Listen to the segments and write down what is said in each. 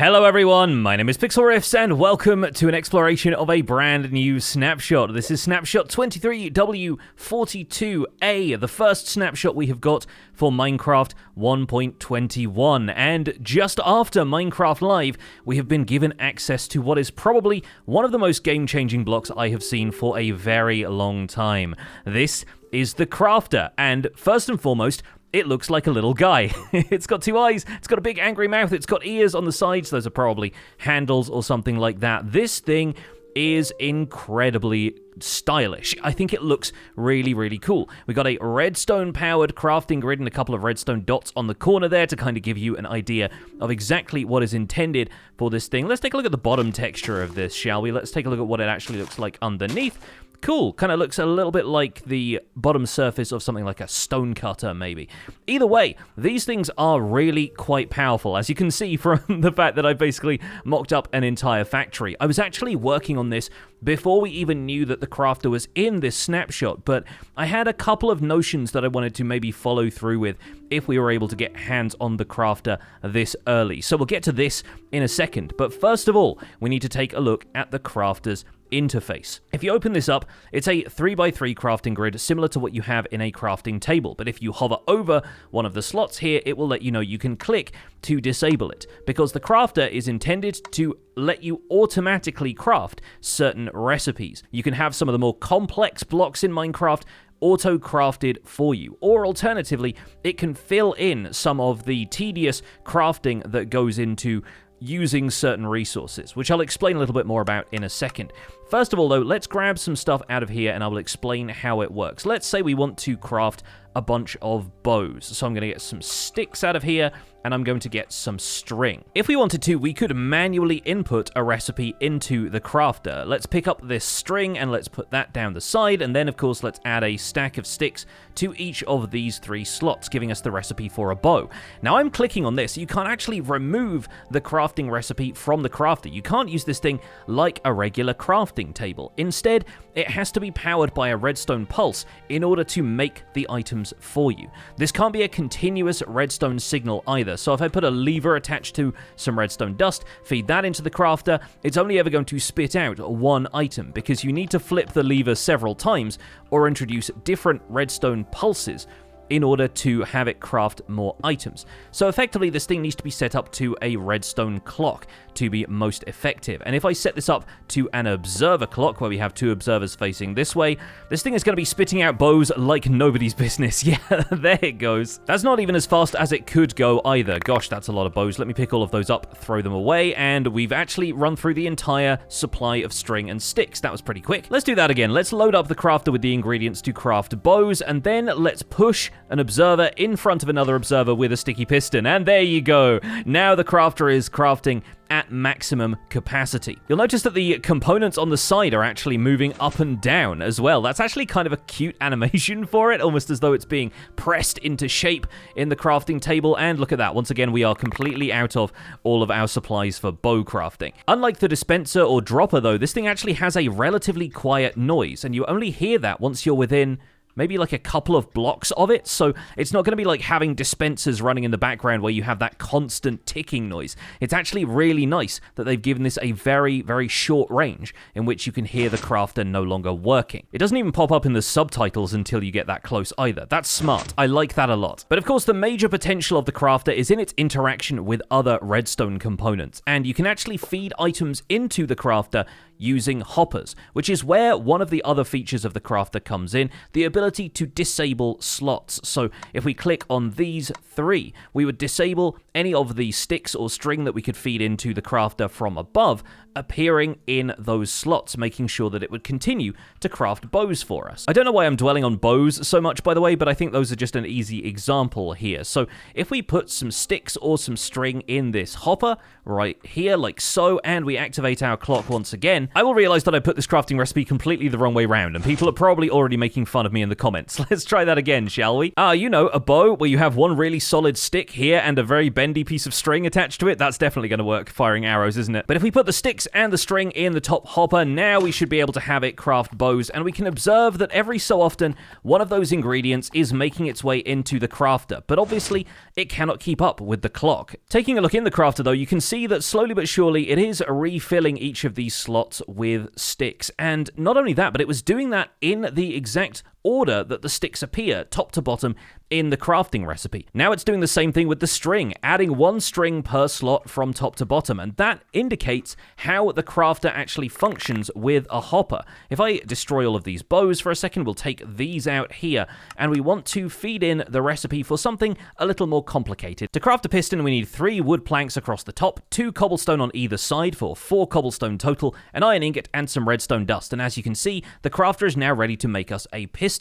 Hello everyone, my name is Pixlriffs and welcome to an exploration of a brand new snapshot. This is Snapshot 23w42a, the first snapshot we have got for Minecraft 1.21. And just after Minecraft Live, we have been given access to what is probably one of the most game-changing blocks I have seen for a very long time. This is the Crafter, and first and foremost, it looks like a little guy. It's got two eyes, it's got a big angry mouth, it's got ears on the sides, those are probably handles or something like that. This thing is incredibly stylish. I think it looks really, really cool. We got a redstone-powered crafting grid and a couple of redstone dots on the corner there to kind of give you an idea of exactly what is intended for this thing. Let's take a look at the bottom texture of this, shall we? Let's take a look at what it actually looks like underneath. Cool, kind of looks a little bit like the bottom surface of something like a stone cutter, maybe. Either way, these things are really quite powerful, as you can see from the fact that I basically mocked up an entire factory. I was actually working on this before we even knew that the crafter was in this snapshot, but I had a couple of notions that I wanted to maybe follow through with if we were able to get hands on the crafter this early. So we'll get to this in a second, but first of all, we need to take a look at the crafter's interface. If you open this up, it's a 3x3 crafting grid similar to what you have in a crafting table, but if you hover over one of the slots here, it will let you know you can click to disable it, because the crafter is intended to let you automatically craft certain recipes. You can have some of the more complex blocks in Minecraft auto-crafted for you, or alternatively, it can fill in some of the tedious crafting that goes into using certain resources, which I'll explain a little bit more about in a second. First of all, though, let's grab some stuff out of here and I will explain how it works. Let's say we want to craft a bunch of bows. So I'm going to get some sticks out of here and I'm going to get some string. If we wanted to, we could manually input a recipe into the crafter. Let's pick up this string and let's put that down the side, and then of course let's add a stack of sticks to each of these three slots, giving us the recipe for a bow. Now I'm clicking on this. You can't actually remove the crafting recipe from the crafter. You can't use this thing like a regular crafting table. Instead, it has to be powered by a redstone pulse in order to make the items for you. This can't be a continuous redstone signal either. So if I put a lever attached to some redstone dust, feed that into the crafter, it's only ever going to spit out one item, because you need to flip the lever several times or introduce different redstone pulses in order to have it craft more items. So effectively, this thing needs to be set up to a redstone clock to be most effective. And if I set this up to an observer clock, where we have two observers facing this way, this thing is going to be spitting out bows like nobody's business. Yeah, there it goes. That's not even as fast as it could go either. Gosh, that's a lot of bows. Let me pick all of those up, throw them away, and we've actually run through the entire supply of string and sticks. That was pretty quick. Let's do that again. Let's load up the crafter with the ingredients to craft bows, and then let's push an observer in front of another observer with a sticky piston, and there you go. Now the crafter is crafting at maximum capacity. You'll notice that the components on the side are actually moving up and down as well. That's actually kind of a cute animation for it, almost as though it's being pressed into shape in the crafting table. And look at that. Once again, we are completely out of all of our supplies for bow crafting. Unlike the dispenser or dropper, though, this thing actually has a relatively quiet noise, and you only hear that once you're within maybe like a couple of blocks of it, so it's not going to be like having dispensers running in the background where you have that constant ticking noise. It's actually really nice that they've given this a very, very short range in which you can hear the crafter no longer working. It doesn't even pop up in the subtitles until you get that close either. That's smart. I like that a lot. But of course, the major potential of the crafter is in its interaction with other redstone components, and you can actually feed items into the crafter using hoppers, which is where one of the other features of the crafter comes in, the ability to disable slots. So if we click on these three, we would disable any of the sticks or string that we could feed into the crafter from above, appearing in those slots, making sure that it would continue to craft bows for us. I don't know why I'm dwelling on bows so much, by the way, but I think those are just an easy example here. So if we put some sticks or some string in this hopper right here, like so, and we activate our clock once again, I will realize that I put this crafting recipe completely the wrong way round, and people are probably already making fun of me in the comments. Let's try that again, shall we? You know, a bow where you have one really solid stick here and a very bendy piece of string attached to it. That's definitely going to work firing arrows, isn't it? But if we put the sticks and the string in the top hopper, now we should be able to have it craft bows, and we can observe that every so often, one of those ingredients is making its way into the crafter, but obviously, it cannot keep up with the clock. Taking a look in the crafter, though, you can see that slowly but surely it is refilling each of these slots with sticks, and not only that, but it was doing that in the exact order that the sticks appear, top to bottom, in the crafting recipe. Now it's doing the same thing with the string, adding one string per slot from top to bottom, and that indicates how the crafter actually functions with a hopper. If I destroy all of these bows for a second, we'll take these out here, and we want to feed in the recipe for something a little more complicated. To craft a piston, we need 3 wood planks across the top, 2 cobblestone on either side for 4 cobblestone total, an iron ingot, and some redstone dust, and as you can see, the crafter is now ready to make us a piston.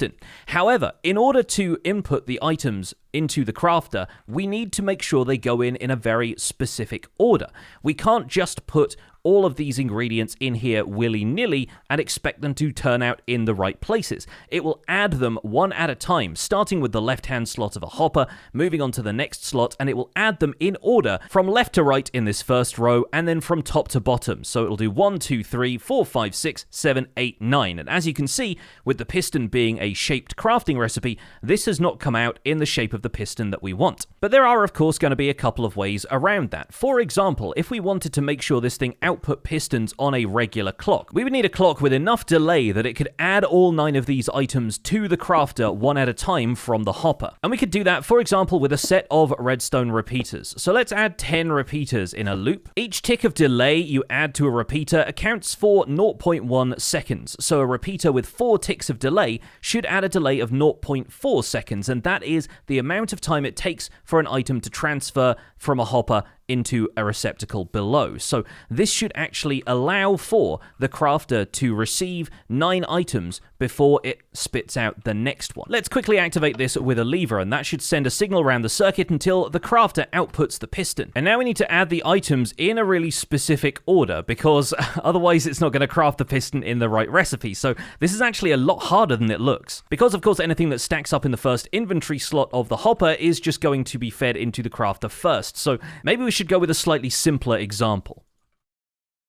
However, in order to input the items into the crafter, we need to make sure they go in a very specific order. We can't just put all of these ingredients in here willy-nilly and expect them to turn out in the right places. It will add them one at a time, starting with the left-hand slot of a hopper, moving on to the next slot, and it will add them in order from left to right in this first row, and then from top to bottom. So it'll do 1, 2, 3, 4, 5, 6, 7, 8, 9. And as you can see, with the piston being a shaped crafting recipe, this has not come out in the shape of the piston that we want. But there are, of course, going to be a couple of ways around that. For example, if we wanted to make sure this thing output pistons on a regular clock, we would need a clock with enough delay that it could add all 9 of these items to the crafter one at a time from the hopper. And we could do that, for example, with a set of redstone repeaters. So let's add 10 repeaters in a loop. Each tick of delay you add to a repeater accounts for 0.1 seconds. So a repeater with 4 ticks of delay should add a delay of 0.4 seconds, and that is the amount of time it takes for an item to transfer from a hopper into a receptacle below. So this should actually allow for the crafter to receive 9 items before it spits out the next one. Let's quickly activate this with a lever, and that should send a signal around the circuit until the crafter outputs the piston. And now we need to add the items in a really specific order, because otherwise it's not going to craft the piston in the right recipe. So this is actually a lot harder than it looks. Because of course anything that stacks up in the first inventory slot of the hopper is just going to be fed into the crafter first. So maybe we should go with a slightly simpler example.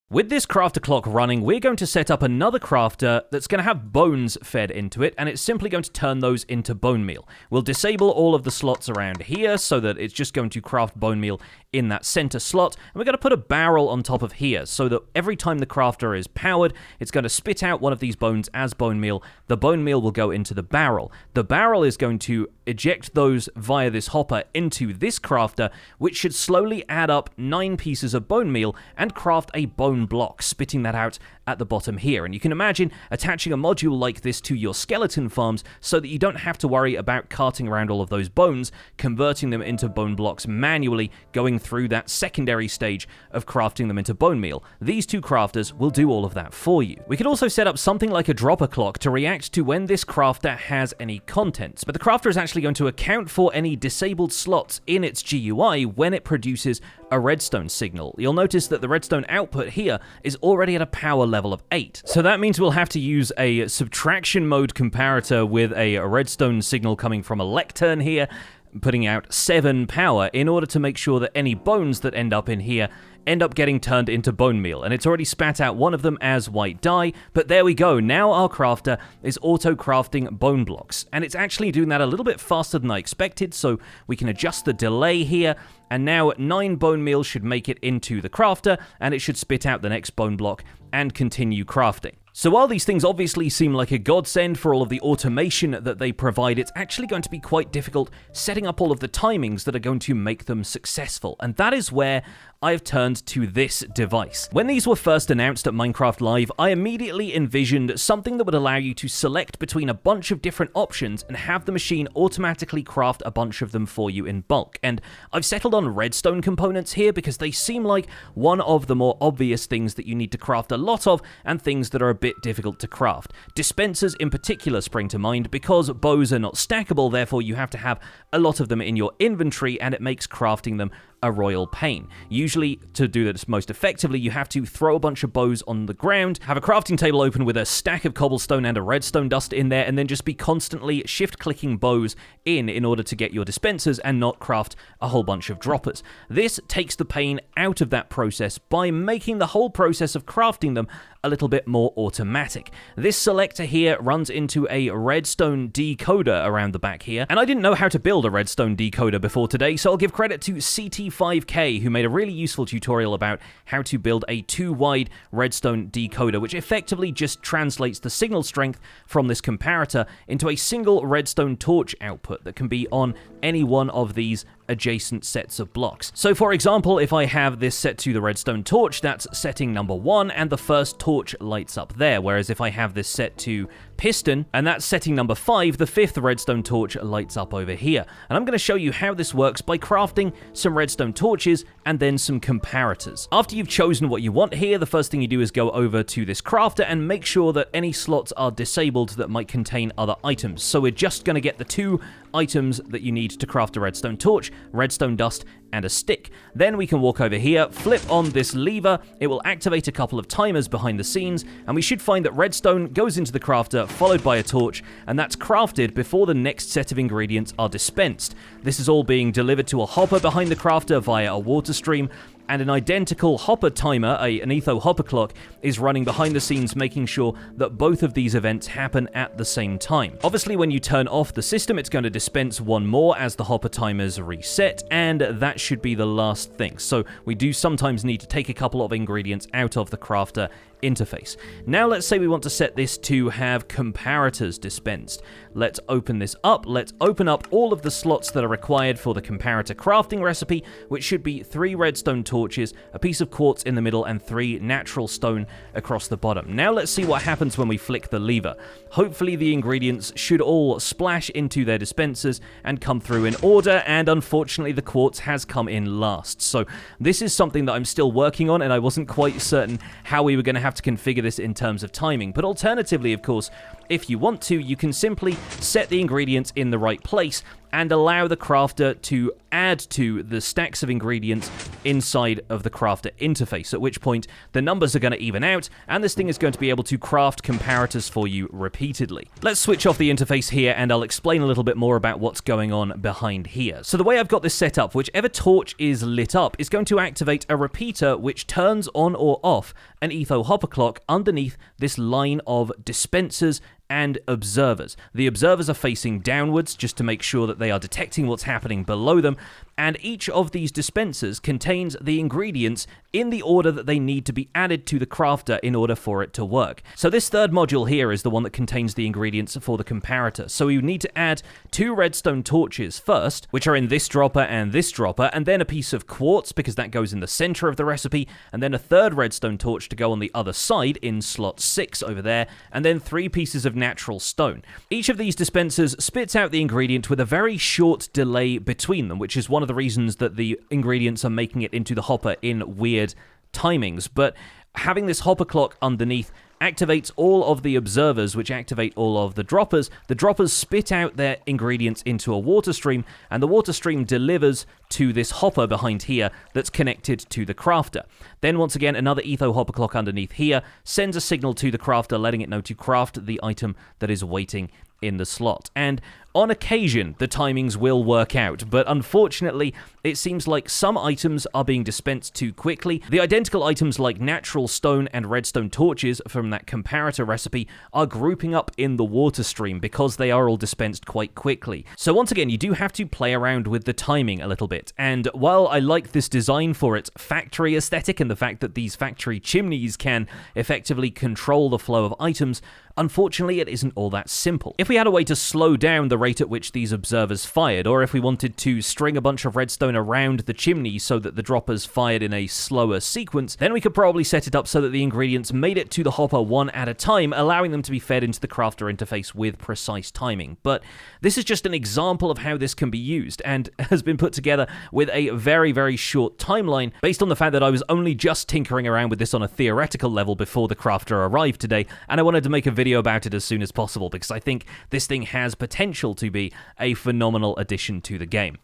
With this crafter clock running, we're going to set up another crafter that's going to have bones fed into it, and it's simply going to turn those into bone meal. We'll disable all of the slots around here so that it's just going to craft bone meal in that center slot, and we're going to put a barrel on top of here so that every time the crafter is powered, it's going to spit out one of these bones as bone meal. The bone meal will go into the barrel. The barrel is going to eject those via this hopper into this crafter, which should slowly add up 9 pieces of bone meal and craft a bone block, spitting that out at the bottom here. And you can imagine attaching a module like this to your skeleton farms so that you don't have to worry about carting around all of those bones, converting them into bone blocks manually, going through that secondary stage of crafting them into bone meal. These 2 crafters will do all of that for you. We could also set up something like a dropper clock to react to when this crafter has any contents, but the crafter is actually going to account for any disabled slots in its GUI when it produces a redstone signal. You'll notice that the redstone output here is already at a power level of 8. So that means we'll have to use a subtraction mode comparator with a redstone signal coming from a lectern here, putting out 7 power in order to make sure that any bones that end up in here end up getting turned into bone meal, and it's already spat out one of them as white dye, but there we go. Now our crafter is auto-crafting bone blocks, and it's actually doing that a little bit faster than I expected, so we can adjust the delay here, and now 9 bone meal should make it into the crafter, and it should spit out the next bone block and continue crafting. So while these things obviously seem like a godsend for all of the automation that they provide, it's actually going to be quite difficult setting up all of the timings that are going to make them successful, and that is where I've turned to this device. When these were first announced at Minecraft Live, I immediately envisioned something that would allow you to select between a bunch of different options and have the machine automatically craft a bunch of them for you in bulk. And I've settled on redstone components here because they seem like one of the more obvious things that you need to craft a lot of and things that are a bit difficult to craft. Dispensers in particular spring to mind because bows are not stackable, therefore you have to have a lot of them in your inventory, and it makes crafting them a royal pain. Usually, to do this most effectively, you have to throw a bunch of bows on the ground, have a crafting table open with a stack of cobblestone and a redstone dust in there, and then just be constantly shift-clicking bows in order to get your dispensers and not craft a whole bunch of droppers. This takes the pain out of that process by making the whole process of crafting them a little bit more automatic. This selector here runs into a redstone decoder around the back here, and I didn't know how to build a redstone decoder before today, so I'll give credit to CT5K, who made a really useful tutorial about how to build a 2-wide redstone decoder, which effectively just translates the signal strength from this comparator into a single redstone torch output that can be on any one of these adjacent sets of blocks. So for example, if I have this set to the redstone torch, that's setting number 1, and the first torch lights up there, whereas if I have this set to piston, and that's setting number 5, the 5th redstone torch lights up over here. And I'm going to show you how this works by crafting some redstone torches and then some comparators. After you've chosen what you want here, the first thing you do is go over to this crafter and make sure that any slots are disabled that might contain other items. So we're just going to get the 2 items that you need to craft a redstone torch, redstone dust, and a stick. Then we can walk over here, flip on this lever, it will activate a couple of timers behind the scenes, and we should find that redstone goes into the crafter, followed by a torch, and that's crafted before the next set of ingredients are dispensed. This is all being delivered to a hopper behind the crafter via a water stream, and an identical hopper timer, an etho hopper clock, is running behind the scenes, making sure that both of these events happen at the same time. Obviously, when you turn off the system, it's going to dispense one more as the hopper timers reset, and that should be the last thing. So we do sometimes need to take a couple of ingredients out of the crafter interface. Now let's say we want to set this to have comparators dispensed. Let's open this up. Let's open up all of the slots that are required for the comparator crafting recipe, which should be 3 redstone torches, a piece of quartz in the middle, and 3 natural stone across the bottom. Now let's see what happens when we flick the lever. Hopefully the ingredients should all splash into their dispensers and come through in order, and unfortunately the quartz has come in last. So this is something that I'm still working on, and I wasn't quite certain how we were going to have to configure this in terms of timing. But alternatively, of course, if you want to, you can simply set the ingredients in the right place and allow the crafter to add to the stacks of ingredients inside of the crafter interface, at which point the numbers are going to even out, and this thing is going to be able to craft comparators for you repeatedly. Let's switch off the interface here, and I'll explain a little bit more about what's going on behind here. So the way I've got this set up, whichever torch is lit up is going to activate a repeater which turns on or off an etho hopper clock underneath this line of dispensers and observers. The observers are facing downwards just to make sure that they are detecting what's happening below them, and each of these dispensers contains the ingredients in the order that they need to be added to the crafter in order for it to work. So this third module here is the one that contains the ingredients for the comparator. So we need to add 2 redstone torches first, which are in this dropper, and then a piece of quartz because that goes in the center of the recipe, and then a third redstone torch to go on the other side in slot 6 over there, and then 3 pieces of natural stone. Each of these dispensers spits out the ingredient with a very short delay between them, which is one of the reasons that the ingredients are making it into the hopper in weird timings. But having this hopper clock underneath activates all of the observers, which activate all of the droppers. The droppers spit out their ingredients into a water stream, and the water stream delivers to this hopper behind here that's connected to the crafter. Then once again, another etho hopper clock underneath here sends a signal to the crafter, letting it know to craft the item that is waiting in the slot. And on occasion, the timings will work out, but unfortunately, it seems like some items are being dispensed too quickly. The identical items like natural stone and redstone torches from that comparator recipe are grouping up in the water stream because they are all dispensed quite quickly. So once again, you do have to play around with the timing a little bit. And while I like this design for its factory aesthetic and the fact that these factory chimneys can effectively control the flow of items, unfortunately, it isn't all that simple. If we had a way to slow down the rate at which these observers fired, or if we wanted to string a bunch of redstone around the chimney so that the droppers fired in a slower sequence, then we could probably set it up so that the ingredients made it to the hopper one at a time, allowing them to be fed into the crafter interface with precise timing. But this is just an example of how this can be used, and has been put together with a very, very short timeline, based on the fact that I was only just tinkering around with this on a theoretical level before the crafter arrived today, and I wanted to make a video about it as soon as possible because I think this thing has potential to be a phenomenal addition to the game.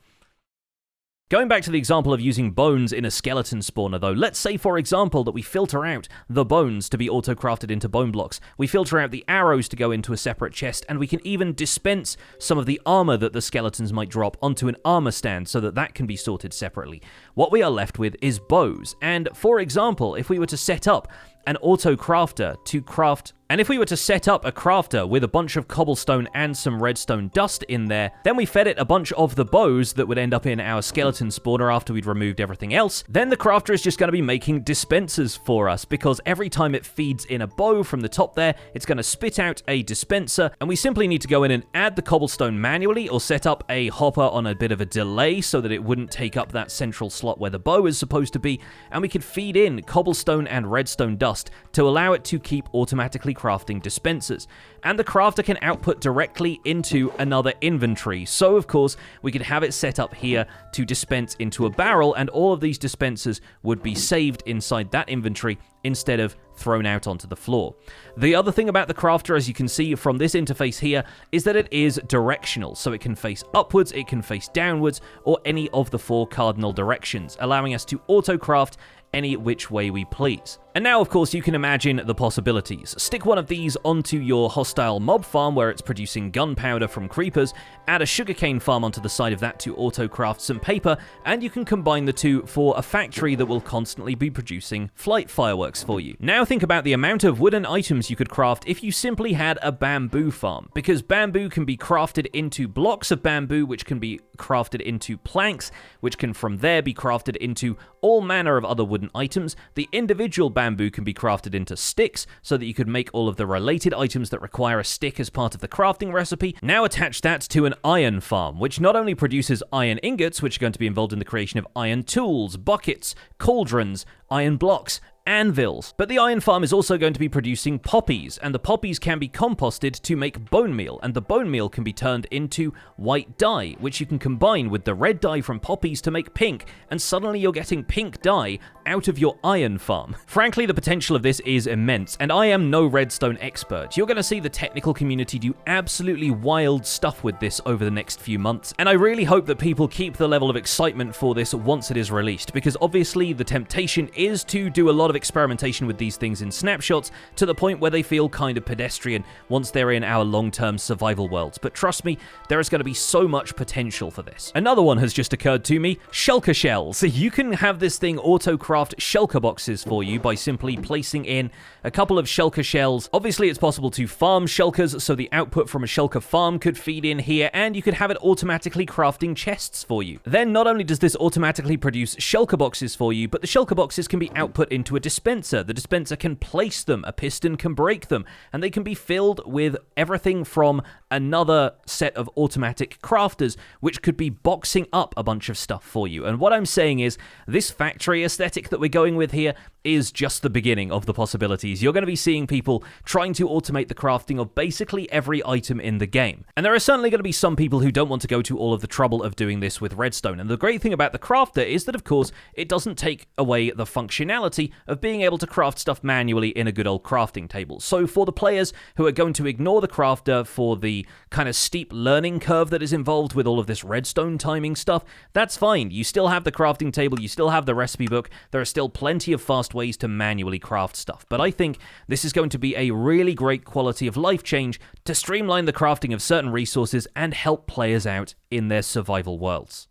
Going back to the example of using bones in a skeleton spawner though, let's say for example that we filter out the bones to be auto-crafted into bone blocks, we filter out the arrows to go into a separate chest, and we can even dispense some of the armor that the skeletons might drop onto an armor stand so that that can be sorted separately. What we are left with is bows, and for example, if we were to set up an auto-crafter to craft... And if we were to set up a crafter with a bunch of cobblestone and some redstone dust in there, then we fed it a bunch of the bows that would end up in our skeleton spawner after we'd removed everything else, then the crafter is just going to be making dispensers for us, because every time it feeds in a bow from the top there, it's going to spit out a dispenser, and we simply need to go in and add the cobblestone manually, or set up a hopper on a bit of a delay so that it wouldn't take up that central slot where the bow is supposed to be, and we could feed in cobblestone and redstone dust to allow it to keep automatically crafting dispensers. And the crafter can output directly into another inventory, so of course we could have it set up here to dispense into a barrel, and all of these dispensers would be saved inside that inventory instead of thrown out onto the floor. The other thing about the crafter, as you can see from this interface here, is that it is directional, so it can face upwards, it can face downwards, or any of the 4 cardinal directions, allowing us to auto-craft any which way we please. And now, of course, you can imagine the possibilities. Stick one of these onto your hostile mob farm where it's producing gunpowder from creepers, add a sugarcane farm onto the side of that to auto-craft some paper, and you can combine the two for a factory that will constantly be producing flight fireworks for you. Now think about the amount of wooden items you could craft if you simply had a bamboo farm, because bamboo can be crafted into blocks of bamboo, which can be crafted into planks, which can from there be crafted into all manner of other wooden items. The individual bamboo can be crafted into sticks, so that you could make all of the related items that require a stick as part of the crafting recipe. Now attach that to an iron farm, which not only produces iron ingots, which are going to be involved in the creation of iron tools, buckets, cauldrons, iron blocks, anvils. But the iron farm is also going to be producing poppies, and the poppies can be composted to make bone meal, and the bone meal can be turned into white dye, which you can combine with the red dye from poppies to make pink, and suddenly you're getting pink dye out of your iron farm. Frankly, the potential of this is immense, and I am no redstone expert. You're going to see the technical community do absolutely wild stuff with this over the next few months, and I really hope that people keep the level of excitement for this once it is released, because obviously the temptation is to do a lot of experimentation with these things in snapshots to the point where they feel kind of pedestrian once they're in our long-term survival worlds. But trust me, there is going to be so much potential for this. Another one has just occurred to me: shulker shells. You can have this thing auto-craft shulker boxes for you by simply placing in a couple of shulker shells. Obviously, it's possible to farm shulkers, so the output from a shulker farm could feed in here, and you could have it automatically crafting chests for you. Then not only does this automatically produce shulker boxes for you, but the shulker boxes can be output into a dispenser. The dispenser can place them, a piston can break them, and they can be filled with everything from another set of automatic crafters, which could be boxing up a bunch of stuff for you. And what I'm saying is, this factory aesthetic that we're going with here is just the beginning of the possibilities. You're going to be seeing people trying to automate the crafting of basically every item in the game. And there are certainly going to be some people who don't want to go to all of the trouble of doing this with redstone. And the great thing about the crafter is that, of course, it doesn't take away the functionality of being able to craft stuff manually in a good old crafting table. So for the players who are going to ignore the crafter for the kind of steep learning curve that is involved with all of this redstone timing stuff, that's fine. You still have the crafting table, you still have the recipe book, there are still plenty of fast ways to manually craft stuff. But I think this is going to be a really great quality of life change to streamline the crafting of certain resources and help players out in their survival worlds.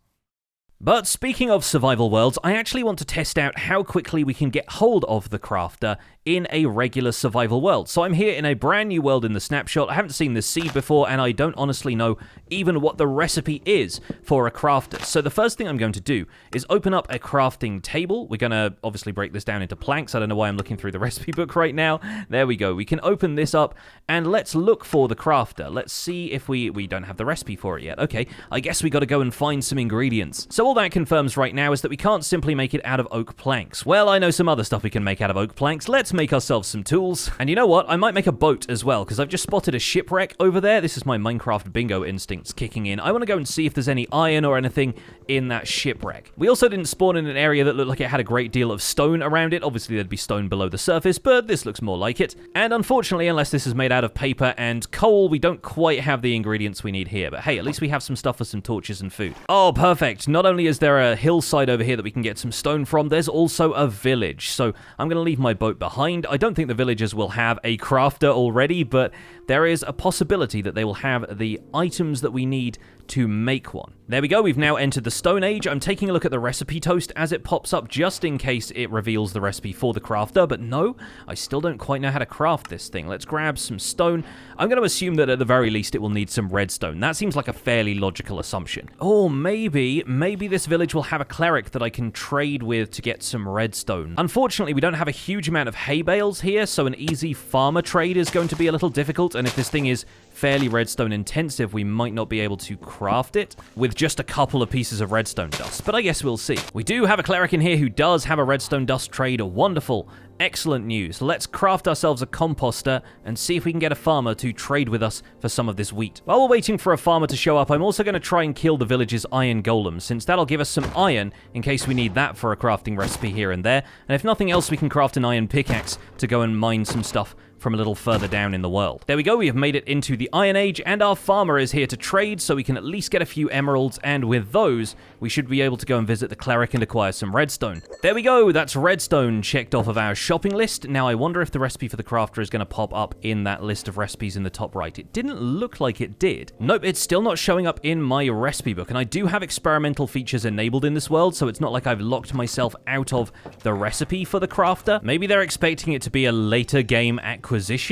But speaking of survival worlds, I actually want to test out how quickly we can get hold of the crafter in a regular survival world. So I'm here in a brand new world in the snapshot. I haven't seen this seed before, and I don't honestly know even what the recipe is for a crafter. So the first thing I'm going to do is open up a crafting table. We're going to obviously break this down into planks. I don't know why I'm looking through the recipe book right now. There we go. We can open this up, and let's look for the crafter. Let's see if we don't have the recipe for it yet. Okay, I guess we got to go and find some ingredients. So all that confirms right now is that we can't simply make it out of oak planks. Well, I know some other stuff we can make out of oak planks. Let's make ourselves some tools. And you know what? I might make a boat as well, because I've just spotted a shipwreck over there. This is my Minecraft bingo instincts kicking in. I want to go and see if there's any iron or anything in that shipwreck. We also didn't spawn in an area that looked like it had a great deal of stone around it. Obviously, there'd be stone below the surface, but this looks more like it. And unfortunately, unless this is made out of paper and coal, we don't quite have the ingredients we need here. But hey, at least we have some stuff for some torches and food. Oh, perfect. Not only only is there a hillside over here that we can get some stone from, there's also a village. So I'm going to leave my boat behind. I don't think the villagers will have a crafter already, but there is a possibility that they will have the items that we need to make one. There we go, we've now entered the Stone Age. I'm taking a look at the recipe toast as it pops up just in case it reveals the recipe for the crafter, but no, I still don't quite know how to craft this thing. Let's grab some stone. I'm going to assume that at the very least it will need some redstone. That seems like a fairly logical assumption. Or maybe this village will have a cleric that I can trade with to get some redstone. Unfortunately, we don't have a huge amount of hay bales here, so an easy farmer trade is going to be a little difficult, and if this thing is fairly redstone intensive, we might not be able to craft it with just a couple of pieces of redstone dust, but I guess we'll see. We do have a cleric in here who does have a redstone dust trade. Wonderful. Excellent news. Let's craft ourselves a composter and see if we can get a farmer to trade with us for some of this wheat. While we're waiting for a farmer to show up, I'm also going to try and kill the village's iron golem, since that'll give us some iron in case we need that for a crafting recipe here and there. And if nothing else, we can craft an iron pickaxe to go and mine some stuff from a little further down in the world. There we go, we have made it into the Iron Age, and our farmer is here to trade, so we can at least get a few emeralds, and with those, we should be able to go and visit the cleric and acquire some redstone. There we go, that's redstone checked off of our shopping list. Now, I wonder if the recipe for the crafter is going to pop up in that list of recipes in the top right. It didn't look like it did. Nope, it's still not showing up in my recipe book, and I do have experimental features enabled in this world, so it's not like I've locked myself out of the recipe for the crafter. Maybe they're expecting it to be a later game acquisition,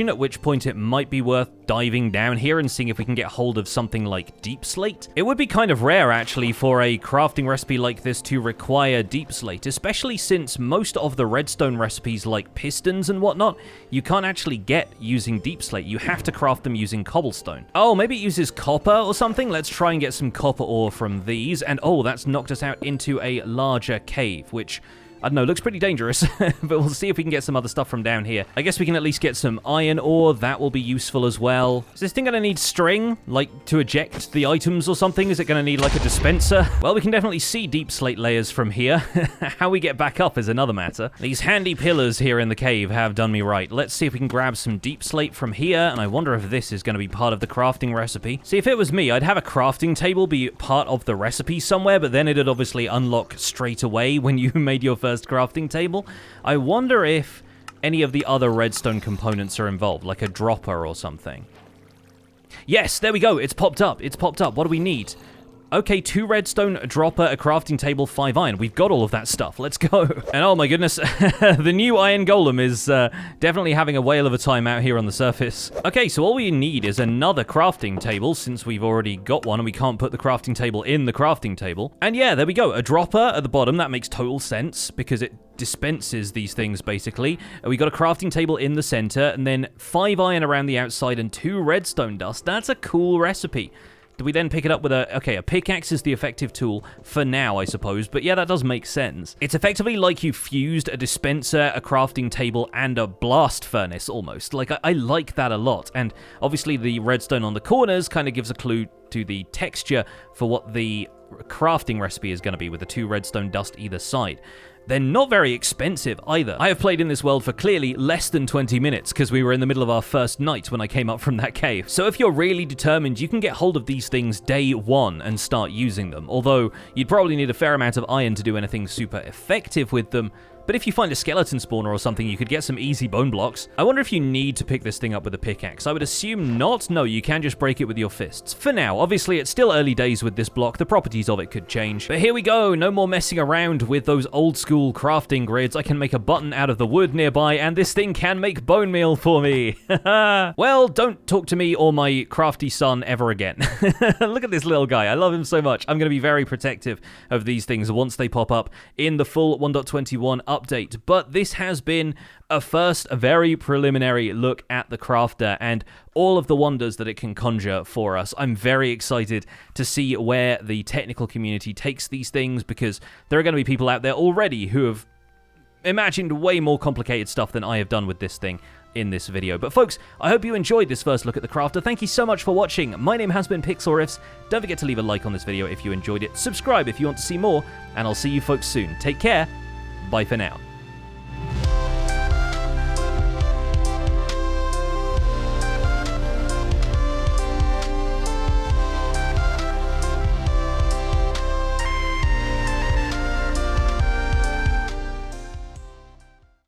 at which point it might be worth diving down here and seeing if we can get hold of something like deep slate. It would be kind of rare, actually, for a crafting recipe like this to require deep slate, especially since most of the redstone recipes like pistons and whatnot, you can't actually get using deep slate. You have to craft them using cobblestone. Oh, maybe it uses copper or something? Let's try and get some copper ore from these, and oh, that's knocked us out into a larger cave, which I don't know, looks pretty dangerous, but we'll see if we can get some other stuff from down here. I guess we can at least get some iron ore. That will be useful as well. Is this thing going to need string, like, to eject the items or something? Is it going to need, like, a dispenser? Well, we can definitely see deep slate layers from here. How we get back up is another matter. These handy pillars here in the cave have done me right. Let's see if we can grab some deep slate from here, and I wonder if this is going to be part of the crafting recipe. See, if it was me, I'd have a crafting table be part of the recipe somewhere, but then it'd obviously unlock straight away when you made your first crafting table. I wonder if any of the other redstone components are involved, like a dropper or something. Yes, there we go. It's popped up. It's popped up. What do we need? Okay, 2 redstone, a dropper, a crafting table, 5 iron. We've got all of that stuff. Let's go. And oh my goodness, the new iron golem is definitely having a whale of a time out here on the surface. Okay, so all we need is another crafting table, since we've already got one and we can't put the crafting table in the crafting table. And yeah, there we go. A dropper at the bottom. That makes total sense because it dispenses these things, basically. We got a crafting table in the center, and then 5 iron around the outside and 2 redstone dust. That's a cool recipe. Do we then pick it up with a pickaxe is the effective tool for now, I suppose, but yeah, that does make sense. It's effectively like you fused a dispenser, a crafting table, and a blast furnace, almost. Like, I like that a lot, and obviously the redstone on the corners kind of gives a clue to the texture for what the crafting recipe is going to be, with the 2 redstone dust either side. They're not very expensive either. I have played in this world for clearly less than 20 minutes because we were in the middle of our first night when I came up from that cave. So if you're really determined, you can get hold of these things day one and start using them. Although you'd probably need a fair amount of iron to do anything super effective with them. But if you find a skeleton spawner or something, you could get some easy bone blocks. I wonder if you need to pick this thing up with a pickaxe. I would assume not. No, you can just break it with your fists. For now, obviously, it's still early days with this block. The properties of it could change. But here we go. No more messing around with those old school crafting grids. I can make a button out of the wood nearby, and this thing can make bone meal for me. Well, don't talk to me or my crafty son ever again. Look at this little guy. I love him so much. I'm going to be very protective of these things once they pop up in the full 1.21 update, but this has been a very preliminary look at the crafter and all of the wonders that it can conjure for us. I'm very excited to see where the technical community takes these things, because there are going to be people out there already who have imagined way more complicated stuff than I have done with this thing in this video. But folks, I hope you enjoyed this first look at the crafter. Thank you so much for watching. My name has been Pixlriffs. Don't forget to leave a like on this video if you enjoyed it, subscribe if you want to see more, and I'll see you folks soon. Take care. Bye for now.